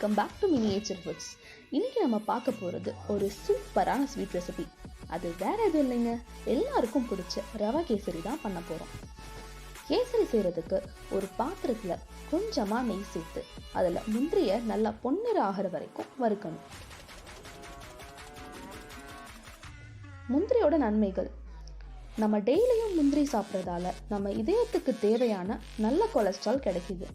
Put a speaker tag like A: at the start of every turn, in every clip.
A: Welcome back to miniature foods. இன்னைக்கு நம்ம பார்க்க போகிறது ஒரு சூப்பரான ஸ்வீட் ரெசிபி. அது வேற எதுவும் இல்லைங்க, எல்லாருக்கும் பிடிச்ச ரவா கேசரி தான் பண்ண போகிறோம். கேசரி செய்கிறதுக்கு ஒரு பாத்திரத்தில் கொஞ்சமாக நெய் சேர்த்து அதில் முந்திரியை நல்லா பொன்னிற ஆகிற வரைக்கும் வறுக்கணும். முந்திரியோட நன்மைகள்: நம்ம டெய்லியும் முந்திரி சாப்பிட்றதால நம்ம இதயத்துக்கு தேவையான நல்ல கொலஸ்ட்ரால் கிடைக்குது.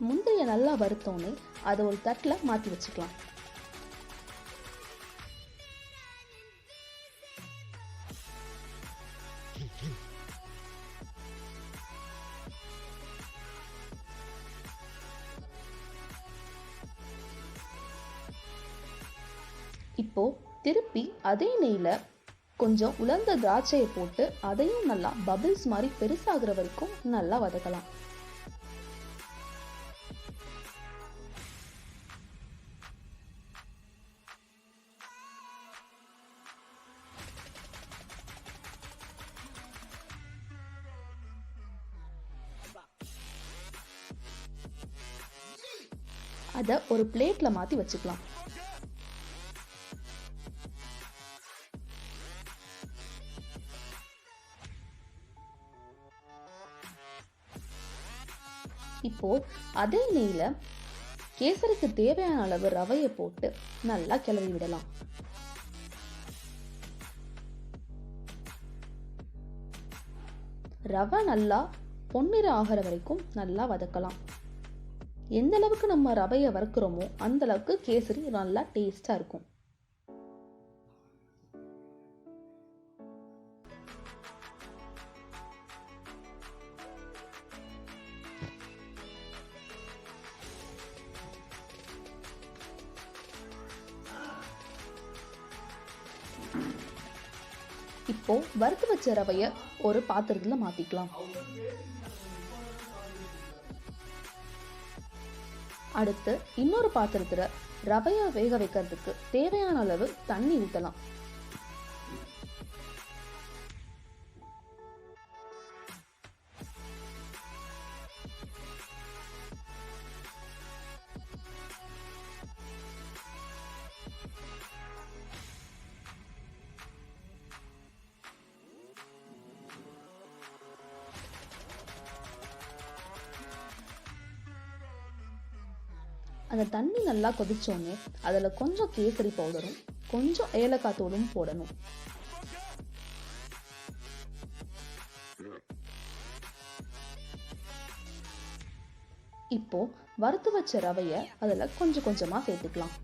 A: முந்திரியை நல்லா வறுத்தோன்னே அதை ஒரு தட்டில் மாற்றி வச்சுக்கலாம். இப்போ திருப்பி அதே நெய்ல கொஞ்சம் உலர்ந்த திராட்சையை போட்டு அதையும் நல்லா பபிள்ஸ் மாதிரி பெருசாகிற வரைக்கும் நல்லா வதக்கலாம். அதை ஒரு பிளேட்ல மாத்தி வச்சுக்கலாம். இப்போ அதே நெய்ல கேசரிக்கு தேவையான அளவு ரவையை போட்டு நல்லா கிளறி விடலாம். ரவை நல்லா பொன்னிற ஆகிற வரைக்கும் நல்லா வதக்கலாம். எந்த அளவுக்கு நம்ம ரவையை வறுக்கிறோமோ அந்த அளவுக்கு கேசரி நல்லா டேஸ்டா இருக்கும். இப்போ வறுத்து வச்ச ரவைய ஒரு பாத்திரத்துல மாத்திக்கலாம். அடுத்து இன்னொரு பாத்திரத்துல ரவைய வேக வைக்கிறதுக்கு தேவையான அளவு தண்ணி ஊற்றலாம். அந்த தண்ணி நல்லா கொதிச்சோடனே அதில் கொஞ்சம் கேசரி பவுடரும் கொஞ்சம் ஏலக்காய் தூளும் போடணும். இப்போ வறுத்து வச்ச ரவைய அதில் கொஞ்சம் கொஞ்சமா சேர்த்துக்கலாம்.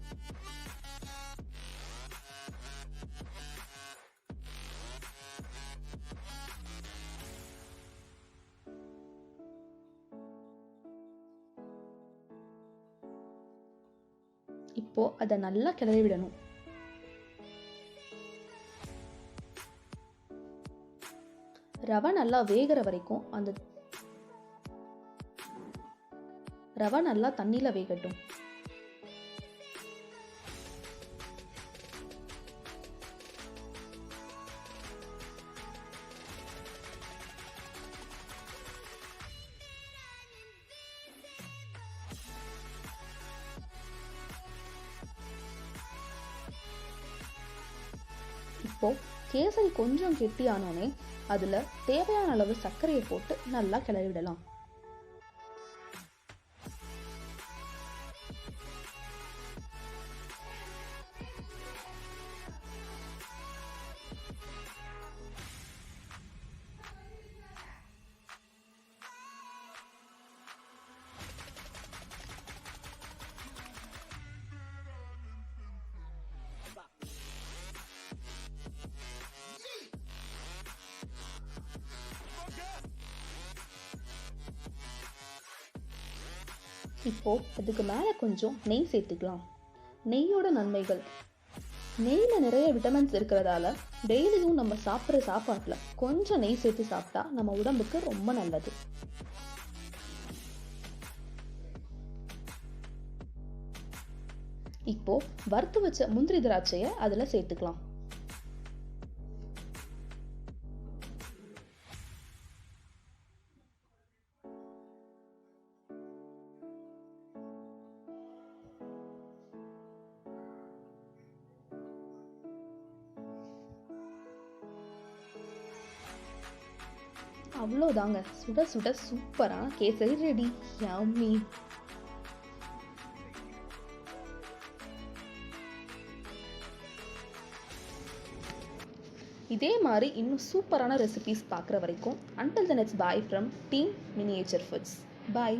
A: இப்போ அதை நல்லா கிளறி விடணும். ரவை நல்லா வேகிற வரைக்கும் அந்த ரவை நல்லா தண்ணியில வேகட்டும். இப்போ கேசரி கொஞ்சம் கெட்டியானோனே அதுல தேவையான அளவு சர்க்கரையை போட்டு நல்லா கிளறி விடலாம். இப்போ அதுக்கு மேலே கொஞ்சம் நெய் சேர்த்துக்கலாம். நெய்யோட நன்மைகள்: நெய்யில் நிறைய விட்டமின்ஸ் இருக்கிறதால டெய்லியும் நம்ம சாப்பிட்ற சாப்பாட்டில் கொஞ்சம் நெய் சேர்த்து சாப்பிட்டா நம்ம உடம்புக்கு ரொம்ப நல்லது. இப்போ வறுத்து வச்ச முந்திரி திராட்சையை அதில் சேர்த்துக்கலாம். அவ்வளோதாங்க, சுட சுட சூப்பரான கேசரி ரெடி. யம்மி. இதே மாதிரி இன்னும் சூப்பரான ரெசிபீஸ் பார்க்குற வரைக்கும் until the next bye from Team Miniature Foods. Bye.